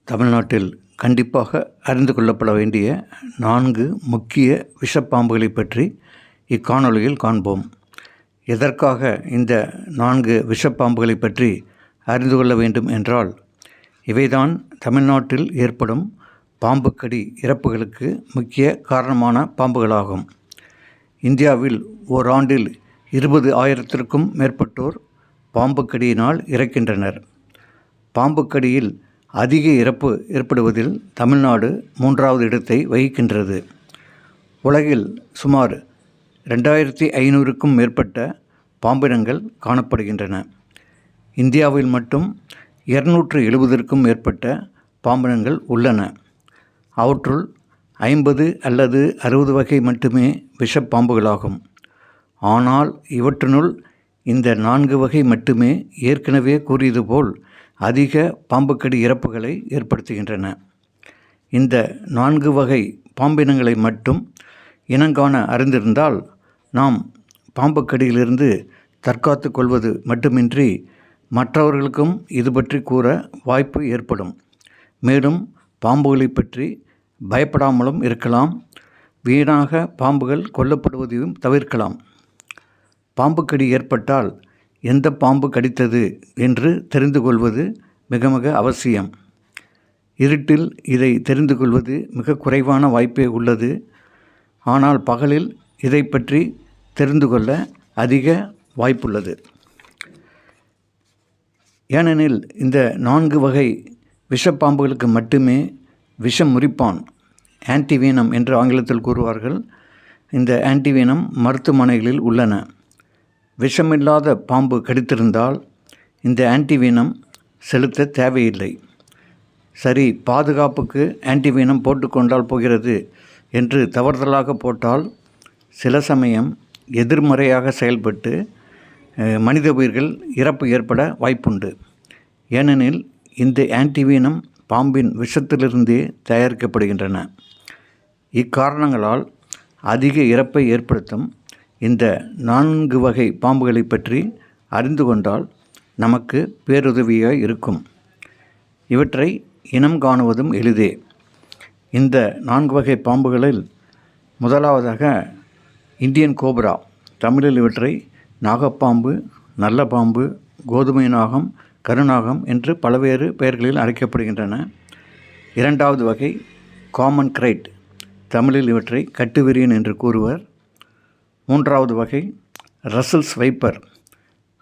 தமிழ்நாட்டில் கண்டிப்பாக அறிந்து கொள்ளப்பட வேண்டிய 4 முக்கிய விஷப்பாம்புகளை பற்றி இக்காணொளியில் காண்போம். எதற்காக இந்த 4 விஷப்பாம்புகளை பற்றி அறிந்து கொள்ள வேண்டும் என்றால், இவைதான் தமிழ்நாட்டில் ஏற்படும் பாம்புக்கடி இறப்புகளுக்கு முக்கிய காரணமான பாம்புகளாகும். இந்தியாவில் ஓராண்டில் 20,000த்திற்கும் மேற்பட்டோர் பாம்புக்கடியினால் இறக்கின்றனர். பாம்புக்கடியில் அதிக இறப்பு ஏற்படுவதில் தமிழ்நாடு 3வது இடத்தை வகிக்கின்றது. உலகில் சுமார் 2,500க்கும் மேற்பட்ட பாம்பினங்கள் காணப்படுகின்றன. இந்தியாவில் மட்டும் 270ற்கும் மேற்பட்ட பாம்பினங்கள் உள்ளன. அவற்றுள் 50 அல்லது 60 வகை மட்டுமே விஷப்பாம்புகளாகும். ஆனால் இவற்றினுள் இந்த 4 வகை மட்டுமே ஏற்கனவே கூறியது போல் அதிக பாம்புக்கடி இறப்புகளை ஏற்படுத்துகின்றன. இந்த 4 வகை பாம்பினங்களை மட்டும் இனங்காண அறிந்திருந்தால் நாம் பாம்புக்கடியிலிருந்து தற்காத்து கொள்வது மட்டுமின்றி மற்றவர்களுக்கும் இது பற்றி கூற வாய்ப்பு ஏற்படும். மேலும் பாம்புகளை பற்றி பயப்படாமலும் இருக்கலாம். வீணாக பாம்புகள் கொல்லப்படுவதையும் தவிர்க்கலாம். பாம்புக்கடி ஏற்பட்டால் எந்த பாம்பு கடித்தது என்று தெரிந்து கொள்வது மிக மிக அவசியம். இருட்டில் இதை தெரிந்து கொள்வது மிக குறைவான வாய்ப்பே உள்ளது. ஆனால் பகலில் இதை பற்றி தெரிந்து கொள்ள அதிக வாய்ப்புள்ளது. ஏனெனில் இந்த 4 வகை விஷப்பாம்புகளுக்கு மட்டுமே விஷமுறிப்பான், ஆன்டிவீனம் என்று ஆங்கிலத்தில் கூறுவார்கள். இந்த ஆன்டிவீனம் மருத்துவமனைகளில் உள்ளன. விஷமில்லாத பாம்பு கடித்திருந்தால் இந்த ஆன்டிவீனம் செலுத்த தேவையில்லை. சரி, பாதுகாப்புக்கு ஆன்டிவீனம் போட்டுக்கொண்டால் போகிறது என்று தவறுதலாக போட்டால் சில சமயம் எதிர்மறையாக செயல்பட்டு மனித உயிர்கள் இறப்பு ஏற்பட வாய்ப்புண்டு. ஏனெனில் இந்த ஆன்டிவீனம் பாம்பின் விஷத்திலிருந்தே தயாரிக்கப்படுகின்றன. இக்காரணங்களால் அதிக இறப்பை ஏற்படுத்தும் இந்த 4 வகை பாம்புகளை பற்றி அறிந்து கொண்டால் நமக்கு பேருதவியாக இருக்கும். இவற்றை இனம் காணுவதும் எளிதே. இந்த 4 வகை பாம்புகளில் முதலாவதாக இந்தியன் கோப்ரா, தமிழில் இவற்றை நாகப்பாம்பு, நல்ல பாம்பு, கோதுமை நாகம், கருநாகம் என்று பல்வேறு பெயர்களில் அழைக்கப்படுகின்றன. 2வது வகை காமன் கிரைட், தமிழில் இவற்றை கட்டுவிரியன் என்று கூறுவர். 3வது வகை ரசல்ஸ் வைப்பர்,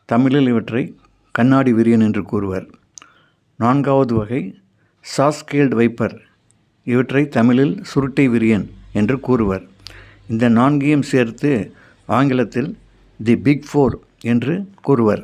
தமிழில் இவற்றை கண்ணாடி விரியன் என்று கூறுவர். 4வது வகை சாஸ்கேல்டு வைப்பர், இவற்றை தமிழில் சுருட்டை விரியன் என்று கூறுவர். இந்த 4ஐயும் சேர்த்து ஆங்கிலத்தில் தி பிக் 4 என்று கூறுவர்.